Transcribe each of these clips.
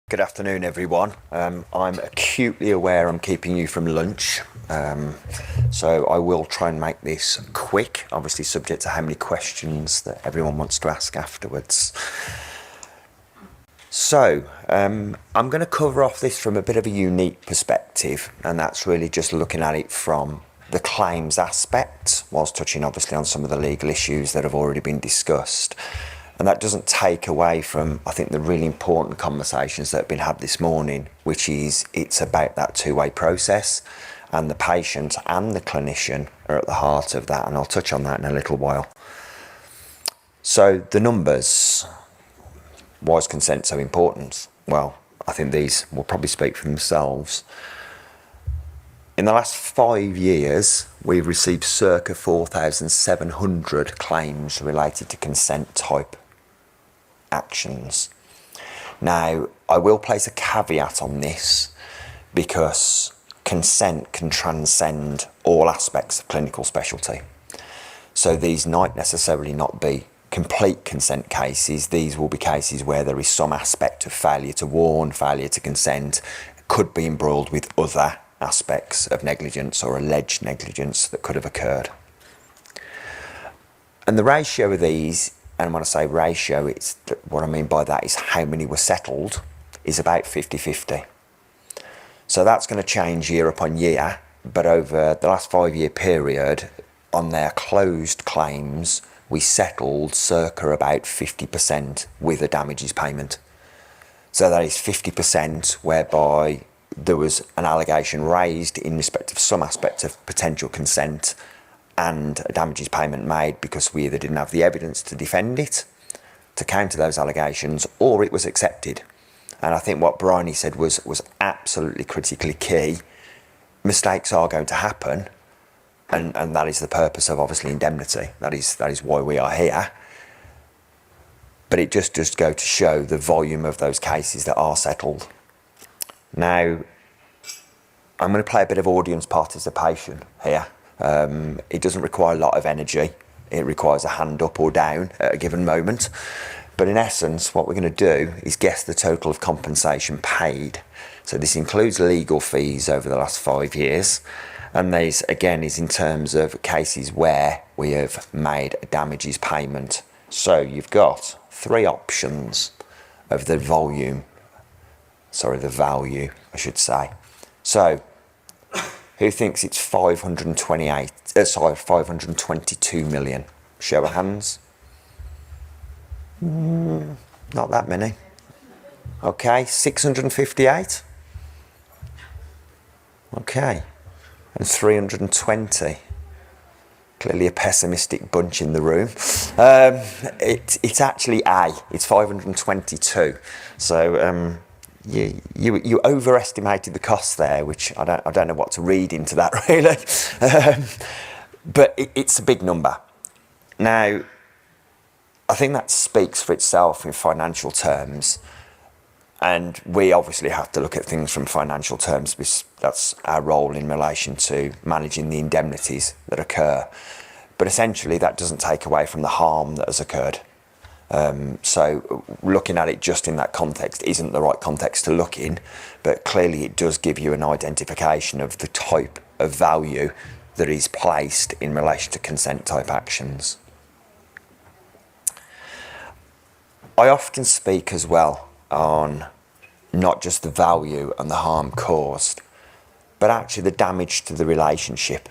Good afternoon, everyone. I'm acutely aware I'm keeping you from lunch, so I will try and make this quick, obviously subject to how many questions that everyone wants to ask afterwards. So, I'm going to cover off this from a bit of a unique perspective, and that's really just looking at it from the claims aspect, whilst touching obviously on some of the legal issues that have already been discussed. And that doesn't take away from, I think, the really important conversations that have been had this morning, which is it's about that two-way process, and the patient and the clinician are at the heart of that, and I'll touch on that in a little while. So the numbers, why is consent so important? Well, I think these will probably speak for themselves. In the last 5 years, we've received circa 4,700 claims related to consent type actions. Now, I will place a caveat on this because consent can transcend all aspects of clinical specialty. So these might necessarily not be complete consent cases. These will be cases where there is some aspect of failure to warn, failure to consent, could be embroiled with other aspects of negligence or alleged negligence that could have occurred. And the ratio of these, and when I say ratio, it's what I mean by that is how many were settled, is about 50-50. So that's going to change year upon year, but over the last 5-year period, on their closed claims, we settled circa about 50% with a damages payment. So that is 50% whereby there was an allegation raised in respect of some aspect of potential consent and a damages payment made because we either didn't have the evidence to defend it, to counter those allegations, or it was accepted. And I think what Bryony said was absolutely critically key. Mistakes are going to happen, and that is the purpose of obviously indemnity. That is why we are here. But it just does go to show the volume of those cases that are settled. Now, I'm going to play a bit of audience participation here. It doesn't require a lot of energy. It requires a hand up or down at a given moment. But in essence, what we're going to do is guess the total of compensation paid. So this includes legal fees over the last 5 years. And these, again, is in terms of cases where we have made a damages payment. So you've got 3 options of the value, I should say. So, who thinks it's 522 million? Show of hands. Not that many. Okay, 658. Okay, and 320. Clearly a pessimistic bunch in the room. It's actually A. It's 522. So you overestimated the cost there, which I don't know what to read into that really. But it's a big number. Now, I think that speaks for itself in financial terms. And we obviously have to look at things from financial terms because that's our role in relation to managing the indemnities that occur. But essentially that doesn't take away from the harm that has occurred. So looking at it just in that context isn't the right context to look in, but clearly it does give you an identification of the type of value that is placed in relation to consent type actions. I often speak as well on not just the value and the harm caused, but actually the damage to the relationship.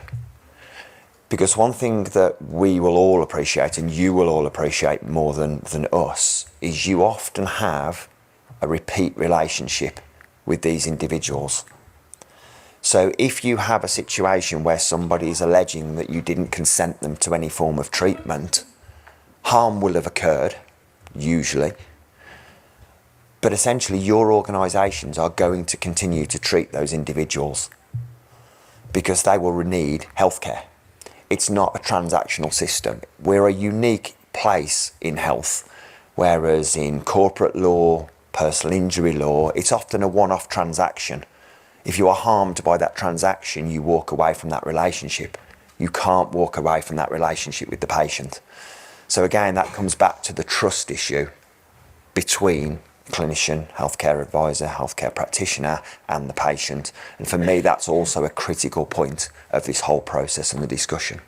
Because one thing that we will all appreciate, and you will all appreciate more than us, is you often have a repeat relationship with these individuals. So if you have a situation where somebody is alleging that you didn't consent them to any form of treatment, harm will have occurred, usually. But essentially your organisations are going to continue to treat those individuals because they will need healthcare. It's not a transactional system. We're a unique place in health, whereas in corporate law, personal injury law, it's often a one-off transaction. If you are harmed by that transaction, you walk away from that relationship. You can't walk away from that relationship with the patient. So again, that comes back to the trust issue between clinician, healthcare advisor, healthcare practitioner, and the patient. And for me, that's also a critical point of this whole process and the discussion.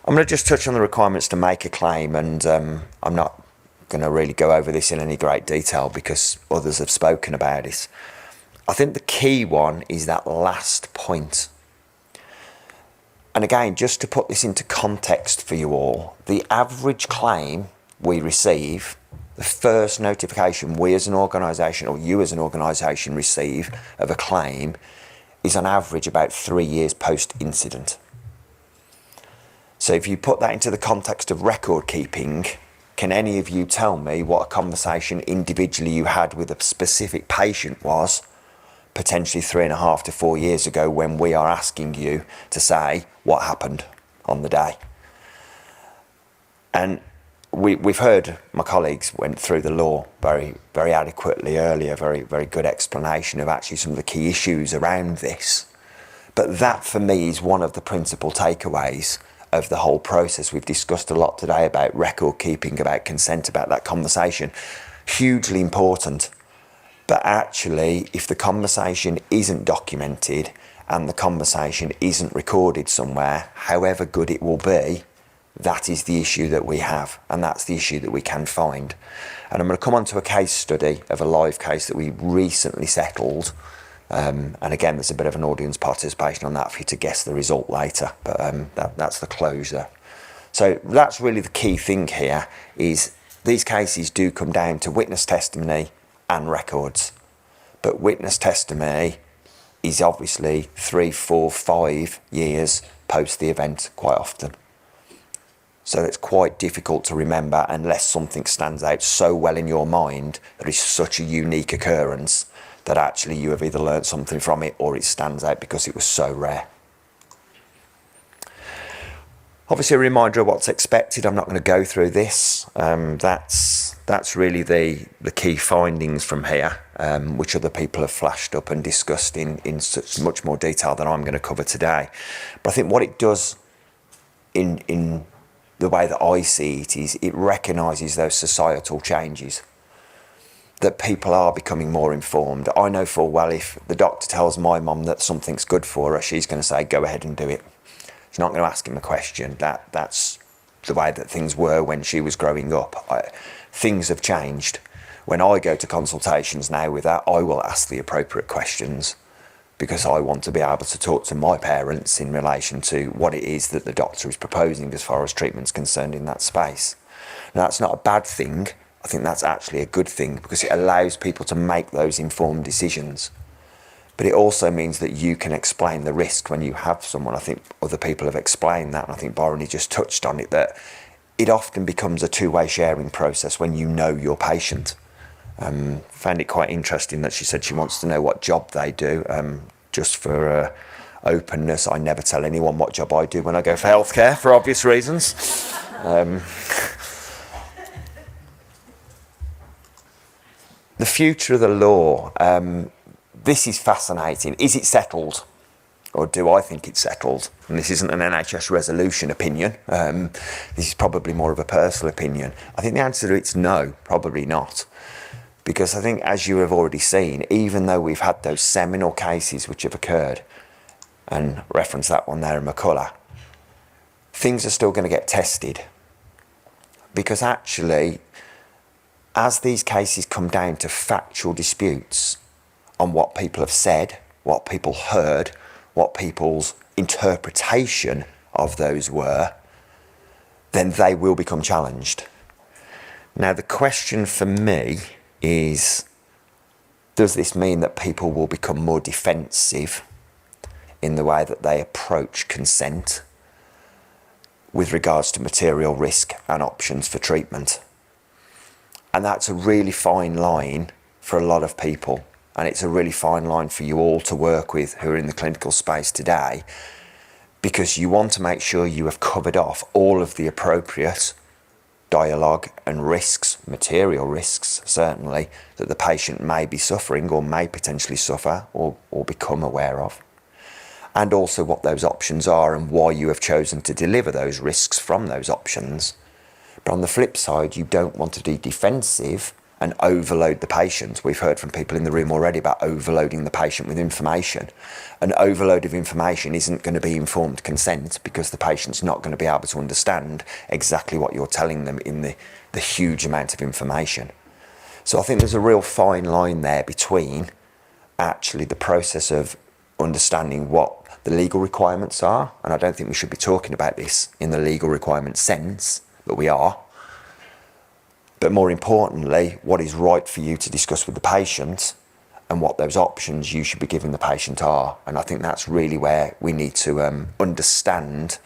I'm going to just touch on the requirements to make a claim, and I'm not going to really go over this in any great detail because others have spoken about it. I think the key one is that last point. And again, just to put this into context for you all, the average claim we receive, the first notification we as an organisation or you as an organisation receive of a claim is on average about 3 years post-incident. So if you put that into the context of record keeping, can any of you tell me what a conversation individually you had with a specific patient was potentially 3.5 to 4 years ago when we are asking you to say what happened on the day? And we've heard my colleagues went through the law very, very adequately earlier, very good explanation of actually some of the key issues around this. But that for me is one of the principal takeaways of the whole process. We've discussed a lot today about record keeping, about consent, about that conversation. Hugely important. But actually, if the conversation isn't documented and the conversation isn't recorded somewhere, however good it will be, that is the issue that we have, and that's the issue that we can find. And I'm going to come on to a case study of a live case that we recently settled. And again, there's a bit of an audience participation on that for you to guess the result later, but that's the closure. So that's really the key thing here, is these cases do come down to witness testimony and records. But witness testimony is obviously 3, 4, 5 years post the event quite often. So it's quite difficult to remember unless something stands out so well in your mind that it's such a unique occurrence that actually you have either learned something from it or it stands out because it was so rare. Obviously a reminder of what's expected. I'm not going to go through this. That's really the key findings from here, which other people have flashed up and discussed in such much more detail than I'm going to cover today. But I think what it does in the way that I see it is it recognises those societal changes, that people are becoming more informed. I know full well if the doctor tells my mum that something's good for her, she's going to say, go ahead and do it. She's not going to ask him a question. That's the way that things were when she was growing up. Things have changed. When I go to consultations now with her, I will ask the appropriate questions because I want to be able to talk to my parents in relation to what it is that the doctor is proposing as far as treatment's concerned in that space. Now, that's not a bad thing. I think that's actually a good thing because it allows people to make those informed decisions. But it also means that you can explain the risk when you have someone. I think other people have explained that, and I think Barney just touched on it, that it often becomes a two-way sharing process when you know your patient. Found it quite interesting that she said she wants to know what job they do. Just for openness, I never tell anyone what job I do when I go for healthcare for obvious reasons. The future of the law, this is fascinating. Is it settled? Or do I think it's settled? And this isn't an NHS Resolution opinion. This is probably more of a personal opinion. I think the answer to it's no, probably not. Because I think, as you have already seen, even though we've had those seminal cases which have occurred, and reference that one there in McCullough, things are still going to get tested. Because actually, as these cases come down to factual disputes on what people have said, what people heard, what people's interpretation of those were, then they will become challenged. Now, the question for me is, does this mean that people will become more defensive in the way that they approach consent with regards to material risk and options for treatment? And that's a really fine line for a lot of people. And it's a really fine line for you all to work with who are in the clinical space today, because you want to make sure you have covered off all of the appropriate dialogue and risks, material risks certainly, that the patient may be suffering or may potentially suffer or become aware of. And also what those options are and why you have chosen to deliver those risks from those options. But on the flip side, you don't want to be defensive and overload the patient. We've heard from people in the room already about overloading the patient with information. An overload of information isn't going to be informed consent, because the patient's not going to be able to understand exactly what you're telling them in the huge amount of information. So I think there's a real fine line there between actually the process of understanding what the legal requirements are, and I don't think we should be talking about this in the legal requirement sense, but we are. But more importantly, what is right for you to discuss with the patient and what those options you should be giving the patient are. And I think that's really where we need to understand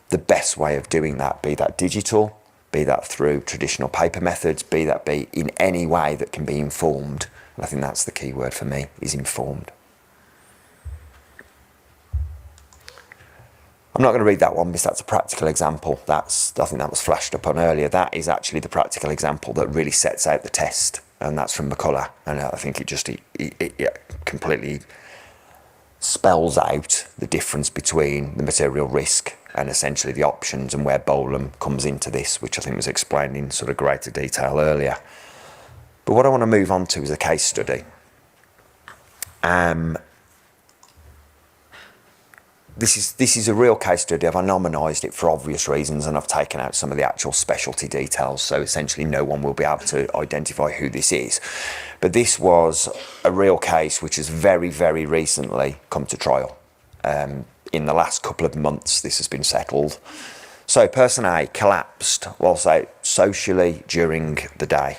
the best way of doing that, be that digital, be that through traditional paper methods, be that be in any way that can be informed. And I think that's the key word for me, is informed. I'm not going to read that one because that's a practical example. I think that was flashed up on earlier. That is actually the practical example that really sets out the test, and that's from McCullough. And I think it completely spells out the difference between the material risk and essentially the options, and where Bolam comes into this, which I think was explained in sort of greater detail earlier. But what I want to move on to is a case study. This is a real case study. I've anonymised it for obvious reasons, and I've taken out some of the actual specialty details, so essentially no one will be able to identify who this is. But this was a real case which has very, very recently come to trial. In the last couple of months, this has been settled. So person A collapsed whilst out socially during the day.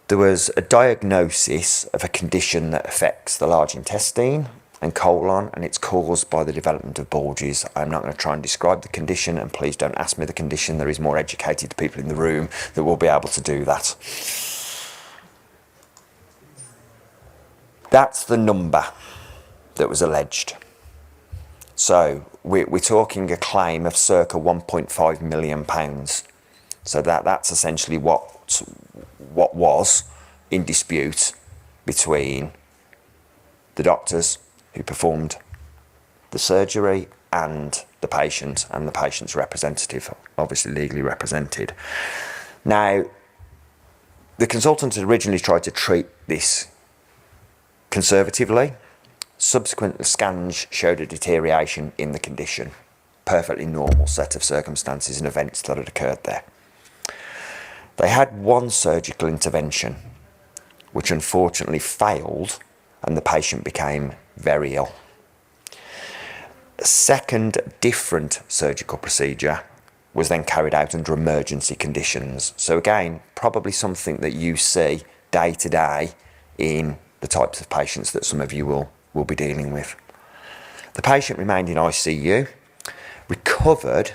There was a diagnosis of a condition that affects the large intestine and colon, and it's caused by the development of bulges. I'm not going to try and describe the condition, and please don't ask me the condition. There is more educated people in the room that will be able to do that. That's the number that was alleged. So we're talking a claim of circa £1.5 million. So that's essentially what was in dispute between the doctors who performed the surgery and the patient's representative, obviously legally represented. Now, the consultant had originally tried to treat this conservatively. Subsequent scans showed a deterioration in the condition. Perfectly normal set of circumstances and events that had occurred there. They had one surgical intervention, which unfortunately failed, and the patient became very ill. A second different surgical procedure was then carried out under emergency conditions. So again, probably something that you see day to day in the types of patients that some of you will be dealing with. The patient remained in ICU, recovered,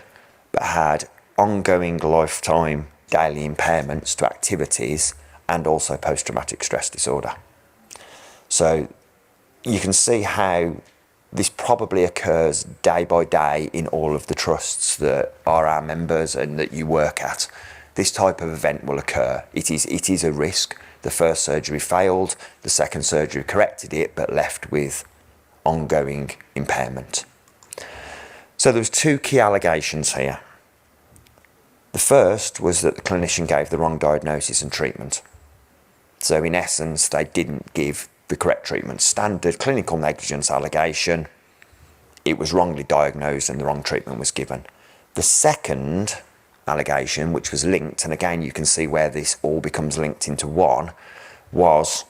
but had ongoing lifetime daily impairments to activities and also post-traumatic stress disorder. So you can see how this probably occurs day by day in all of the trusts that are our members and that you work at. This type of event will occur. It is a risk. The first surgery failed, the second surgery corrected it, but left with ongoing impairment. So there was two key allegations here. The first was that the clinician gave the wrong diagnosis and treatment. So in essence, they didn't give the correct treatment. Standard clinical negligence allegation. It was wrongly diagnosed and the wrong treatment was given. The second allegation, which was linked, and again you can see where this all becomes linked into one, was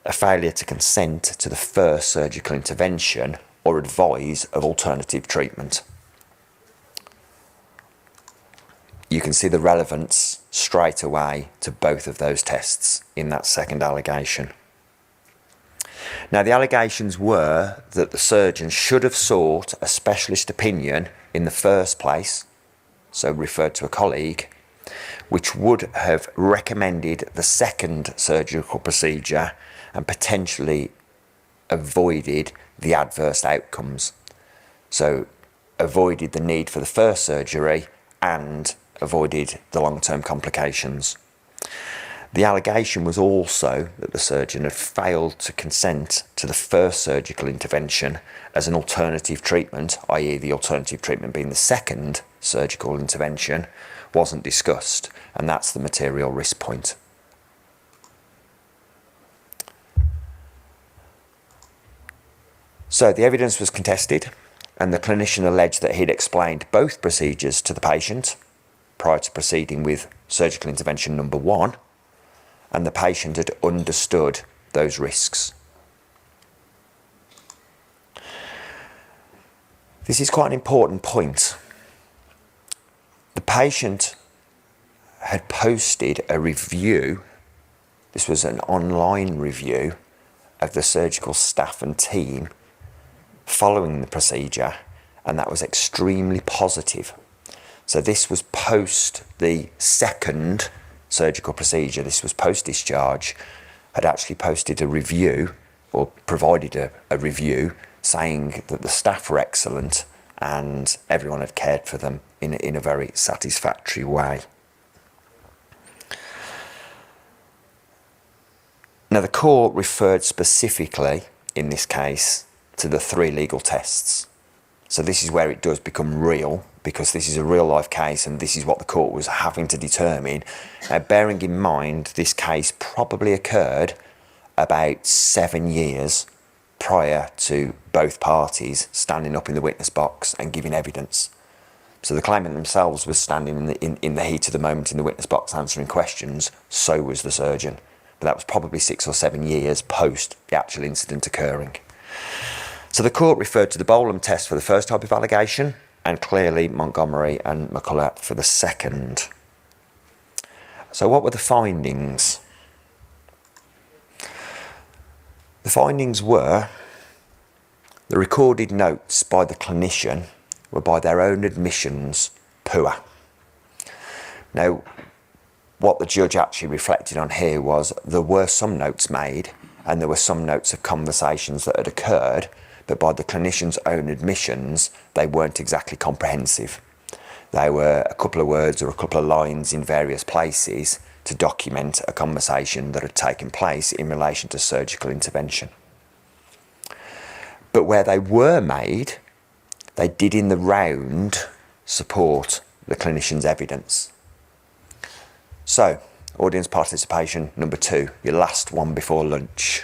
a failure to consent to the first surgical intervention or advise of alternative treatment. You can see the relevance straight away to both of those tests in that second allegation. Now, the allegations were that the surgeon should have sought a specialist opinion in the first place, so referred to a colleague, which would have recommended the second surgical procedure and potentially avoided the adverse outcomes. So avoided the need for the first surgery and avoided the long-term complications. The allegation was also that the surgeon had failed to consent to the first surgical intervention as an alternative treatment, i.e. the alternative treatment being the second surgical intervention wasn't discussed, and that's the material risk point. So the evidence was contested, and the clinician alleged that he'd explained both procedures to the patient prior to proceeding with surgical intervention number 1, and the patient had understood those risks. This is quite an important point. The patient had posted a review, this was an online review of the surgical staff and team following the procedure, and that was extremely positive. So this was post the second surgical procedure, this was post-discharge, had actually posted a review, or provided a review, saying that the staff were excellent and everyone had cared for them in a very satisfactory way. Now, the court referred specifically in this case to the 3 legal tests. So this is where it does become real, because this is a real life case and this is what the court was having to determine. Now, bearing in mind this case probably occurred about 7 years prior to both parties standing up in the witness box and giving evidence. So the claimant themselves was standing in the heat of the moment in the witness box answering questions, so was the surgeon. But that was probably 6 or 7 years post the actual incident occurring. So the court referred to the Bolam test for the first type of allegation, and clearly Montgomery and McCullough for the second. So what were the findings? The findings were the recorded notes by the clinician were, by their own admissions, poor. Now, what the judge actually reflected on here was there were some notes made and there were some notes of conversations that had occurred, but by the clinician's own admissions, they weren't exactly comprehensive. They were a couple of words or a couple of lines in various places to document a conversation that had taken place in relation to surgical intervention. But where they were made, they did in the round support the clinician's evidence. So, audience participation number 2, your last one before lunch.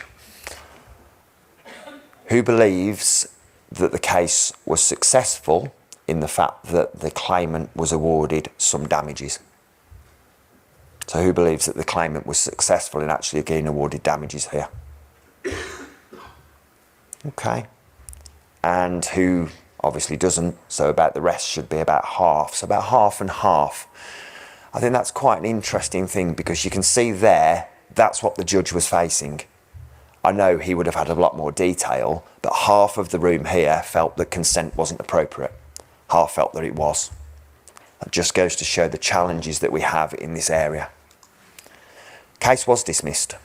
Who believes that the case was successful in the fact that the claimant was awarded some damages? So who believes that the claimant was successful in actually getting awarded damages here? Okay. And who obviously doesn't, so about the rest should be about half. So about half and half. I think that's quite an interesting thing, because you can see there, that's what the judge was facing. I know he would have had a lot more detail, but half of the room here felt that consent wasn't appropriate. Half felt that it was. That just goes to show the challenges that we have in this area. Case was dismissed.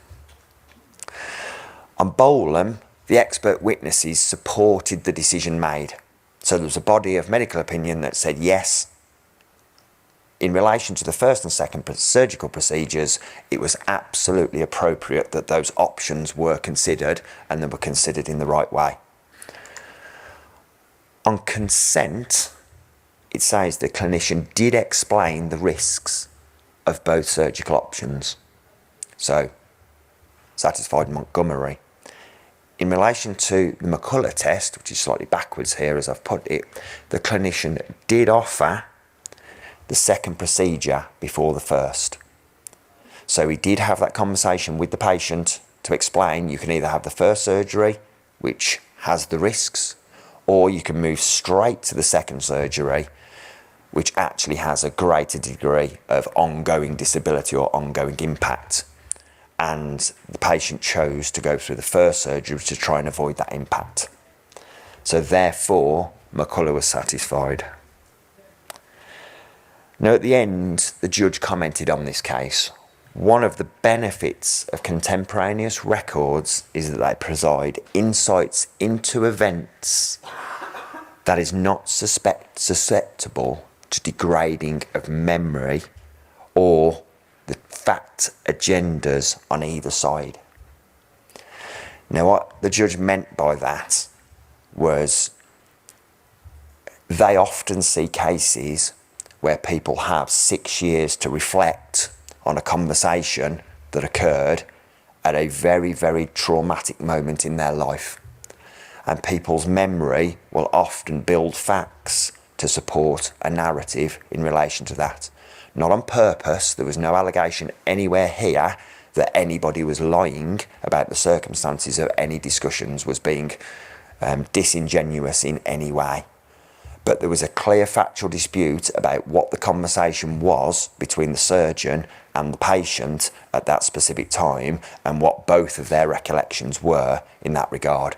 On Bolam, the expert witnesses supported the decision made. So there was a body of medical opinion that said yes. In relation to the first and second surgical procedures, it was absolutely appropriate that those options were considered, and they were considered in the right way. On consent, it says the clinician did explain the risks of both surgical options. So, satisfied Montgomery. In relation to the McCullough test, which is slightly backwards here as I've put it, the clinician did offer the second procedure before the first. So he did have that conversation with the patient to explain you can either have the first surgery, which has the risks, or you can move straight to the second surgery, which actually has a greater degree of ongoing disability or ongoing impact. And the patient chose to go through the first surgery to try and avoid that impact. So therefore, McCullough was satisfied. Now at the end, the judge commented on this case. One of the benefits of contemporaneous records is that they provide insights into events that is not susceptible to degrading of memory or the fact agendas on either side. Now what the judge meant by that was they often see cases where people have 6 years to reflect on a conversation that occurred at a very, very traumatic moment in their life. And people's memory will often build facts to support a narrative in relation to that. Not on purpose. There was no allegation anywhere here that anybody was lying about the circumstances of any discussions, was being disingenuous in any way. But there was a clear factual dispute about what the conversation was between the surgeon and the patient at that specific time, and what both of their recollections were in that regard.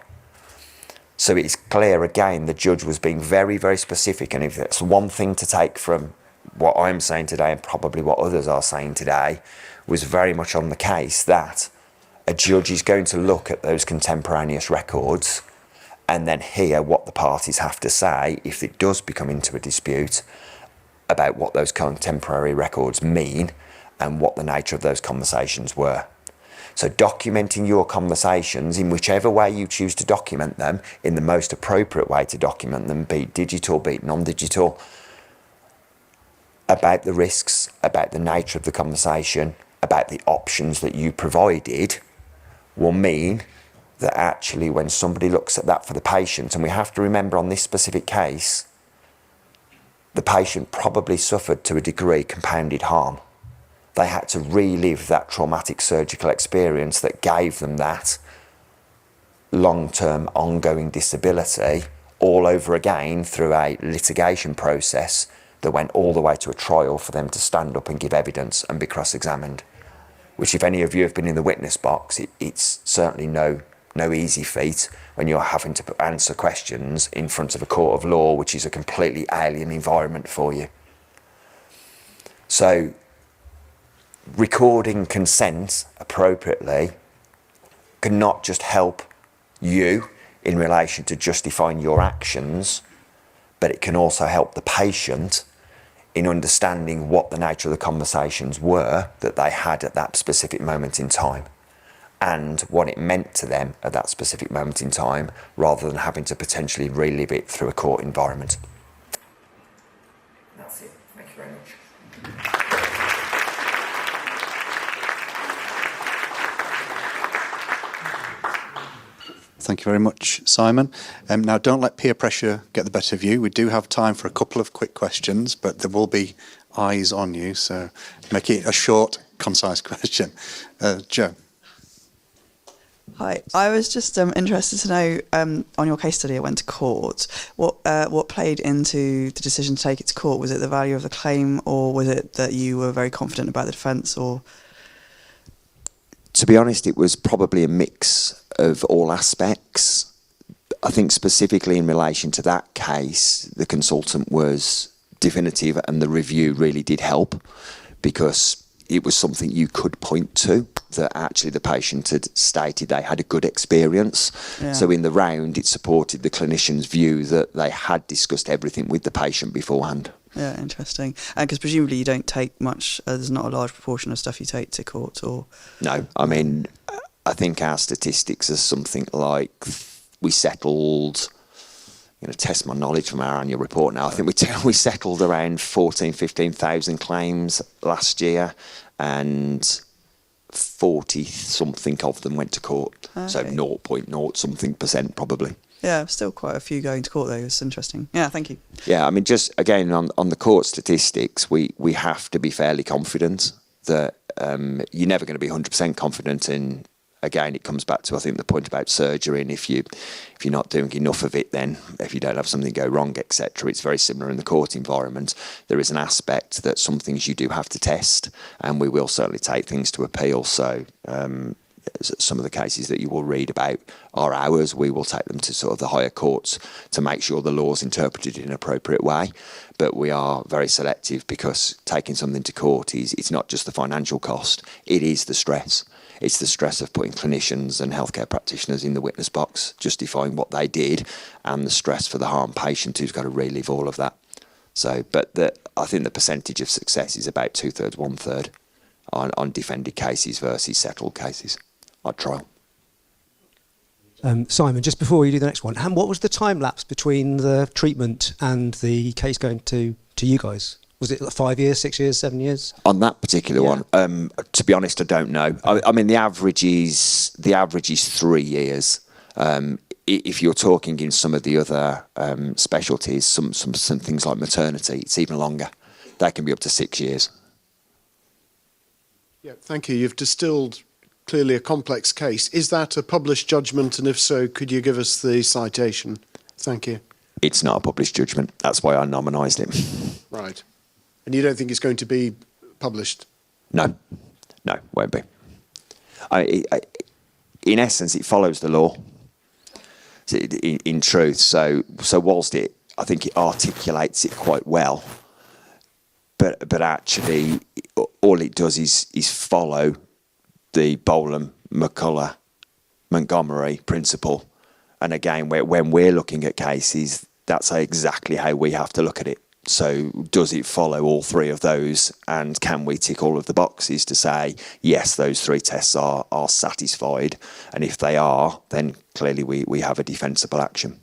So it's clear, again, the judge was being very, very specific. And if that's one thing to take from what I'm saying today, and probably what others are saying today, was very much on the case that a judge is going to look at those contemporaneous records and then hear what the parties have to say if it does become into a dispute about what those contemporary records mean and what the nature of those conversations were. So documenting your conversations in whichever way you choose to document them, in the most appropriate way to document them, be it digital, be it non-digital, about the risks, about the nature of the conversation, about the options that you provided, will mean that actually when somebody looks at that for the patient, and we have to remember on this specific case, the patient probably suffered to a degree compounded harm. They had to relive that traumatic surgical experience that gave them that long-term ongoing disability all over again through a litigation process that went all the way to a trial for them to stand up and give evidence and be cross-examined. Which, if any of you have been in the witness box, it's certainly no easy feat when you're having to answer questions in front of a court of law, which is a completely alien environment for you. So, recording consent appropriately can not just help you in relation to justifying your actions, but it can also help the patient in understanding what the nature of the conversations were that they had at that specific moment in time, and what it meant to them at that specific moment in time, rather than having to potentially relive it through a court environment. That's it. Thank you very much. Thank you very much, Simon. Now, don't let peer pressure get the better of you. We do have time for a couple of quick questions, but there will be eyes on you, so make it a short, concise question. Joe. Hi, I was just interested to know, on your case study, it went to court. What played into the decision to take it to court? Was it the value of the claim, or was it that you were very confident about the defence? Or, to be honest, it was probably a mix of all aspects. I think specifically in relation to that case, the consultant was definitive, and the review really did help, because it was something you could point to, that actually the patient had stated they had a good experience. Yeah. So in the round, it supported the clinician's view that they had discussed everything with the patient beforehand. Yeah, interesting. And because presumably you don't take much, there's not a large proportion of stuff you take to court, or? No, I mean, I think our statistics are something like, we settled, I'm going to test my knowledge from our annual report now, I think we settled around 15,000 claims last year, and 40 something of them went to court. Okay. So 0.0 something percent probably. Yeah, still quite a few going to court though. It's interesting. Yeah, thank you. Yeah, I mean, just again on the court statistics, we have to be fairly confident that you're never going to be 100% confident in. Again, it comes back to, I think, the point about surgery, and if you're not doing enough of it, then if you don't have something go wrong, etc., it's very similar in the court environment. There is an aspect that some things you do have to test, and we will certainly take things to appeal. So some of the cases that you will read about are ours. We will take them to sort of the higher courts to make sure the law's interpreted in an appropriate way. But we are very selective, because taking something to court it's not just the financial cost, it is the stress. It's the stress of putting clinicians and healthcare practitioners in the witness box, justifying what they did, and the stress for the harmed patient who's got to relive all of that. So, but I think the percentage of success is about 2/3, 1/3 on defended cases versus settled cases on trial. Simon, just before you do the next one, what was the time lapse between the treatment and the case going to you guys? Was it 5 years, 6 years, 7 years? On that particular one, to be honest, I don't know. I mean, the average is 3 years. If you're talking in some of the other specialties, some things like maternity, it's even longer. They can be up to 6 years. Yeah, thank you. You've distilled clearly a complex case. Is that a published judgment? And if so, could you give us the citation? Thank you. It's not a published judgment. That's why I nominalised it. Right. And you don't think it's going to be published? No, won't be. In essence, it follows the law. In truth, so whilst I think it articulates it quite well, but actually, all it does is follow the Bolam, McCullough, Montgomery principle. And again, when we're looking at cases, that's exactly how we have to look at it. So does it follow all three of those, and can we tick all of the boxes to say, yes, those three tests are satisfied, and if they are, then clearly we have a defensible action.